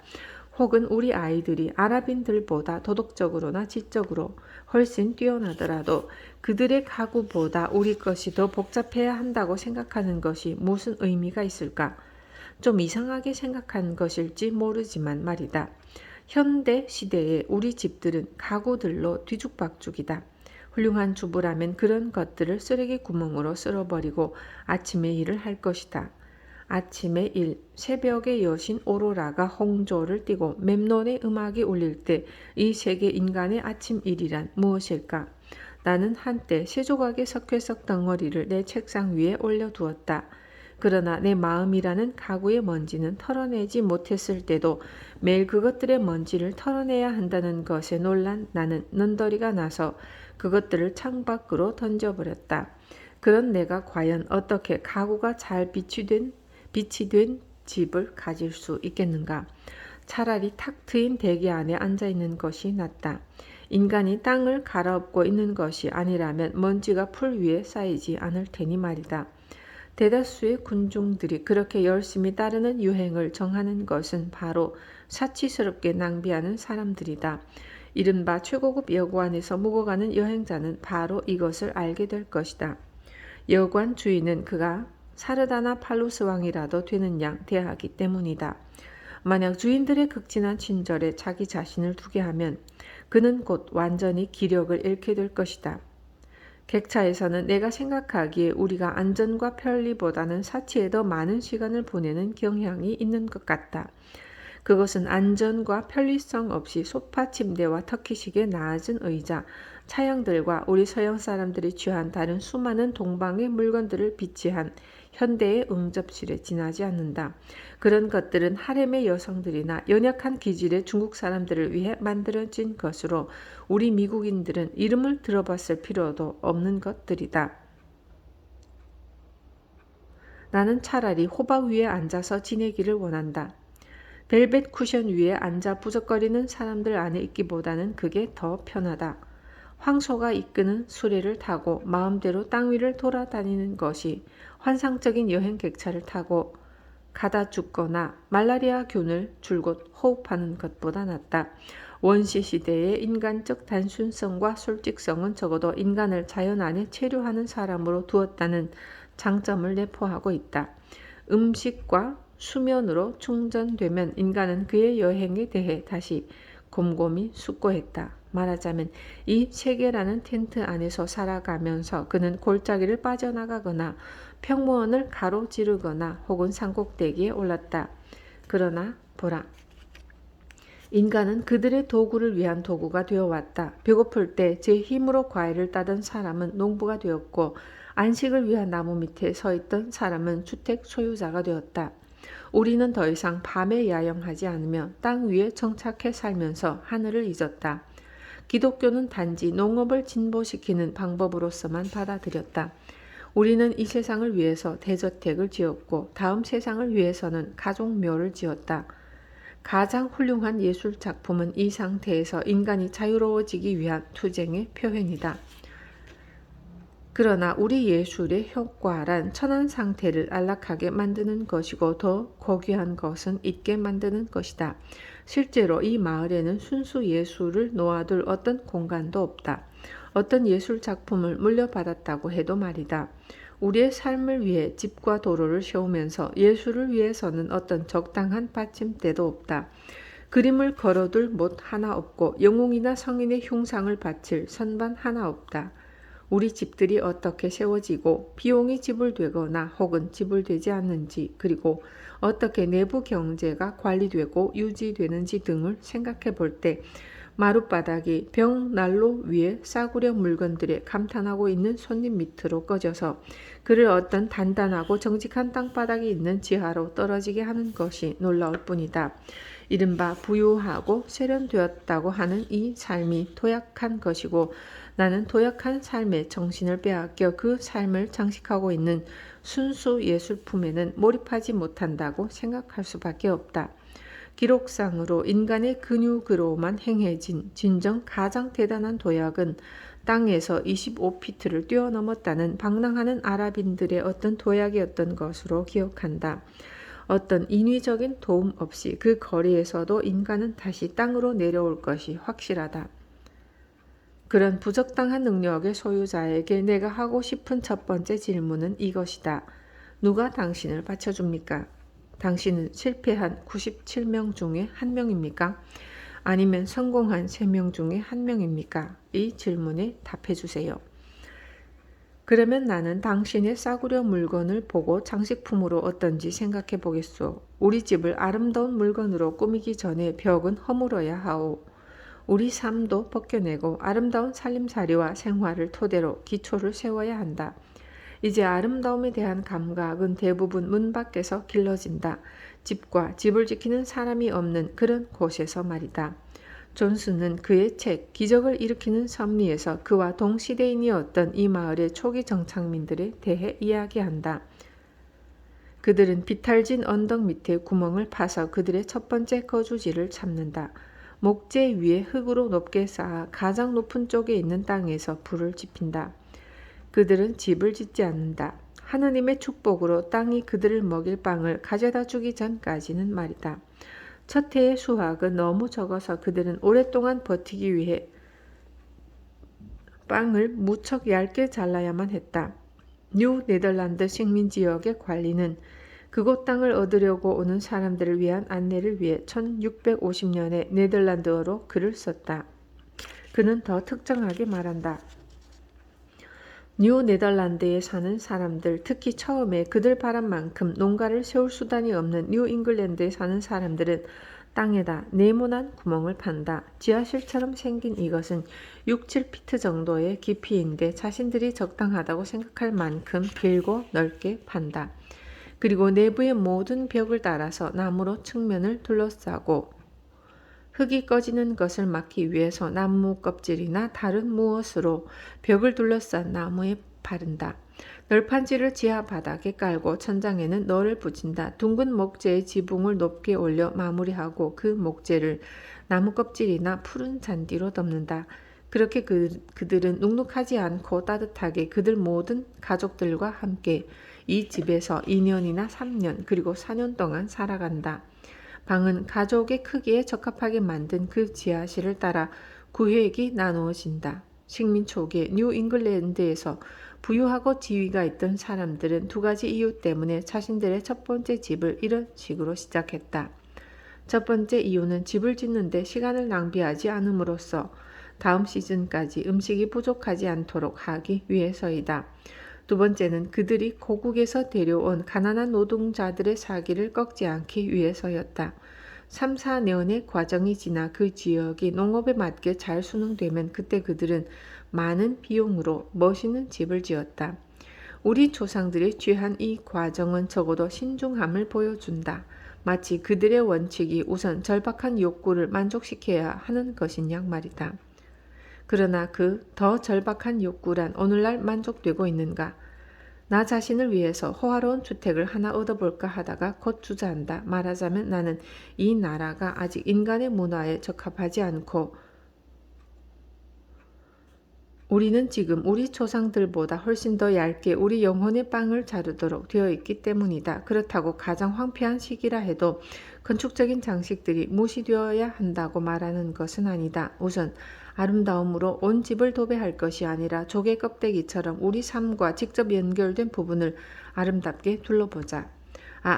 혹은 우리 아이들이 아랍인들보다 도덕적으로나 지적으로 훨씬 뛰어나더라도 그들의 가구보다 우리 것이 더 복잡해야 한다고 생각하는 것이 무슨 의미가 있을까? 좀 이상하게 생각한 것일지 모르지만 말이다. 현대 시대의 우리 집들은 가구들로 뒤죽박죽이다. 훌륭한 주부라면 그런 것들을 쓰레기 구멍으로 쓸어버리고 아침에 일을 할 것이다. 아침의 일, 새벽의 여신 오로라가 홍조를 띠고 memnon의 음악이 울릴 때 이 세계 인간의 아침 일이란 무엇일까? 나는 한때 세 조각의 석회석 덩어리를 내 책상 위에 올려두었다. 그러나 내 마음이라는 가구의 먼지는 털어내지 못했을 때도 매일 그것들의 먼지를 털어내야 한다는 것에 놀란 나는 넌더리가 나서 그것들을 창밖으로 던져버렸다. 그런 내가 과연 어떻게 가구가 잘 빛이 된 집을 가질 수 있겠는가? 차라리 탁 트인 대기 안에 앉아있는 것이 낫다. 인간이 땅을 갈아엎고 있는 것이 아니라면 먼지가 풀 위에 쌓이지 않을 테니 말이다. 대다수의 군중들이 그렇게 열심히 따르는 유행을 정하는 것은 바로 사치스럽게 낭비하는 사람들이다. 이른바 최고급 여관에서 묵어가는 여행자는 바로 이것을 알게 될 것이다. 여관 주인은 그가 사르다나 팔루스 왕이라도 되는 양 대하기 때문이다. 만약 주인들의 극진한 친절에 자기 자신을 두게 하면 그는 곧 완전히 기력을 잃게 될 것이다. 객차에서는 내가 생각하기에 우리가 안전과 편리보다는 사치에 더 많은 시간을 보내는 경향이 있는 것 같다. 그것은 안전과 편리성 없이 소파 침대와 터키식의 낮은 의자, 차양들과 우리 서양 사람들이 취한 다른 수많은 동방의 물건들을 비치한 현대의 응접실에 지나지 않는다. 그런 것들은 하렘의 여성들이나 연약한 기질의 중국 사람들을 위해 만들어진 것으로 우리 미국인들은 이름을 들어봤을 필요도 없는 것들이다. 나는 차라리 호박 위에 앉아서 지내기를 원한다. 벨벳 쿠션 위에 앉아 부적거리는 사람들 안에 있기보다는 그게 더 편하다. 황소가 이끄는 수레를 타고 마음대로 땅 위를 돌아다니는 것이 환상적인 여행 객차를 타고 가다 죽거나 말라리아균을 줄곧 호흡하는 것보다 낫다. 원시 시대의 인간적 단순성과 솔직성은 적어도 인간을 자연 안에 체류하는 사람으로 두었다는 장점을 내포하고 있다. 음식과 수면으로 충전되면 인간은 그의 여행에 대해 다시 곰곰이 숙고했다. 말하자면 이 세계라는 텐트 안에서 살아가면서 그는 골짜기를 빠져나가거나 평무원을 가로지르거나 혹은 산꼭대기에 올랐다. 그러나 보라. 인간은 그들의 도구를 위한 도구가 되어왔다. 배고플 때 제 힘으로 과일을 따던 사람은 농부가 되었고 안식을 위한 나무 밑에 서 있던 사람은 주택 소유자가 되었다. 우리는 더 이상 밤에 야영하지 않으며 땅 위에 정착해 살면서 하늘을 잊었다. 기독교는 단지 농업을 진보시키는 방법으로서만 받아들였다. 우리는 이 세상을 위해서 대저택을 지었고 다음 세상을 위해서는 가족묘를 지었다. 가장 훌륭한 예술 작품은 이 상태에서 인간이 자유로워지기 위한 투쟁의 표현이다. 그러나 우리 예술의 효과란 천한 상태를 안락하게 만드는 것이고 더 고귀한 것은 잊게 만드는 것이다. 실제로 이 마을에는 순수 예술을 놓아둘 어떤 공간도 없다. 어떤 예술 작품을 물려받았다고 해도 말이다. 우리의 삶을 위해 집과 도로를 세우면서 예술을 위해서는 어떤 적당한 받침대도 없다. 그림을 걸어둘 못 하나 없고 영웅이나 성인의 흉상을 바칠 선반 하나 없다. 우리 집들이 어떻게 세워지고 비용이 지불되거나 혹은 지불되지 않는지 그리고 어떻게 내부 경제가 관리되고 유지되는지 등을 생각해 볼 때 마룻바닥이 벽난로 위에 싸구려 물건들에 감탄하고 있는 손님 밑으로 꺼져서 그를 어떤 단단하고 정직한 땅바닥이 있는 지하로 떨어지게 하는 것이 놀라울 뿐이다. 이른바 부유하고 세련되었다고 하는 이 삶이 도약한 것이고 나는 도약한 삶의 정신을 빼앗겨 그 삶을 장식하고 있는 순수 예술품에는 몰입하지 못한다고 생각할 수밖에 없다. 기록상으로 인간의 근육으로만 행해진 진정 가장 대단한 도약은 땅에서 25피트를 뛰어넘었다는 방랑하는 아랍인들의 어떤 도약이었던 것으로 기억한다. 어떤 인위적인 도움 없이 그 거리에서도 인간은 다시 땅으로 내려올 것이 확실하다. 그런 부적당한 능력의 소유자에게 내가 하고 싶은 첫 번째 질문은 이것이다. 누가 당신을 받쳐줍니까? 당신은 실패한 97명 중에 한 명입니까? 아니면 성공한 3명 중에 한 명입니까? 이 질문에 답해 주세요. 그러면 나는 당신의 싸구려 물건을 보고 장식품으로 어떤지 생각해 보겠소. 우리 집을 아름다운 물건으로 꾸미기 전에 벽은 허물어야 하오. 우리 삶도 벗겨내고 아름다운 살림살이와 생활을 토대로 기초를 세워야 한다. 이제 아름다움에 대한 감각은 대부분 문 밖에서 길러진다. 집과 집을 지키는 사람이 없는 그런 곳에서 말이다. 존슨은 그의 책 기적을 일으키는 섭리에서 그와 동시대인이었던 이 마을의 초기 정착민들에 대해 이야기한다. 그들은 비탈진 언덕 밑에 구멍을 파서 그들의 첫 번째 거주지를 찾는다. 목재 위에 흙으로 높게 쌓아 가장 높은 쪽에 있는 땅에서 불을 지핀다. 그들은 집을 짓지 않는다. 하느님의 축복으로 땅이 그들을 먹일 빵을 가져다 주기 전까지는 말이다. 첫 해의 수확은 너무 적어서 그들은 오랫동안 버티기 위해 빵을 무척 얇게 잘라야만 했다. 뉴 네덜란드 식민지역의 관리는 그곳 땅을 얻으려고 오는 사람들을 위한 안내를 위해 1650년에 네덜란드어로 글을 썼다. 그는 더 특정하게 말한다. 뉴 네덜란드에 사는 사람들, 특히 처음에 그들 바란 만큼 농가를 세울 수단이 없는 뉴 잉글랜드에 사는 사람들은 땅에다 네모난 구멍을 판다. 지하실처럼 생긴 이것은 6, 7피트 정도의 깊이인데 자신들이 적당하다고 생각할 만큼 길고 넓게 판다. 그리고 내부의 모든 벽을 따라서 나무로 측면을 둘러싸고 흙이 꺼지는 것을 막기 위해서 나무 껍질이나 다른 무엇으로 벽을 둘러싼 나무에 바른다. 널판지를 지하 바닥에 깔고 천장에는 널을 붙인다. 둥근 목재의 지붕을 높게 올려 마무리하고 그 목재를 나무 껍질이나 푸른 잔디로 덮는다. 그렇게 그들은 눅눅하지 않고 따뜻하게 그들 모든 가족들과 함께 이 집에서 2년이나 3년 그리고 4년 동안 살아간다. 방은 가족의 크기에 적합하게 만든 그 지하실을 따라 구획이 나누어진다. 식민 초기에 뉴 잉글랜드에서 부유하고 지위가 있던 사람들은 두 가지 이유 때문에 자신들의 첫 번째 집을 이런 식으로 시작했다. 첫 번째 이유는 집을 짓는데 시간을 낭비하지 않음으로써 다음 시즌까지 음식이 부족하지 않도록 하기 위해서이다. 두 번째는 그들이 고국에서 데려온 가난한 노동자들의 살기를 꺾지 않기 위해서였다. 3, 4년의 과정이 지나 그 지역이 농업에 맞게 잘 순응되면 그때 그들은 많은 비용으로 멋있는 집을 지었다. 우리 조상들이 취한 이 과정은 적어도 신중함을 보여준다. 마치 그들의 원칙이 우선 절박한 욕구를 만족시켜야 하는 것인 양 말이다. 그러나 그 더 절박한 욕구란 오늘날 만족되고 있는가? 나 자신을 위해서 호화로운 주택을 하나 얻어볼까 하다가 곧 주저한다. 말하자면 나는 이 나라가 아직 인간의 문화에 적합하지 않고 우리는 지금 우리 조상들보다 훨씬 더 얇게 우리 영혼의 빵을 자르도록 되어 있기 때문이다. 그렇다고 가장 황폐한 시기라 해도 건축적인 장식들이 무시되어야 한다고 말하는 것은 아니다. 우선 아름다움으로 온 집을 도배할 것이 아니라 조개 껍데기처럼 우리 삶과 직접 연결된 부분을 아름답게 둘러보자.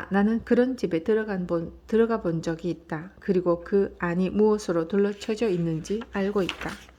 나는 그런 집에 들어가 본 적이 있다. 그리고 그 안이 무엇으로 둘러쳐져 있는지 알고 있다.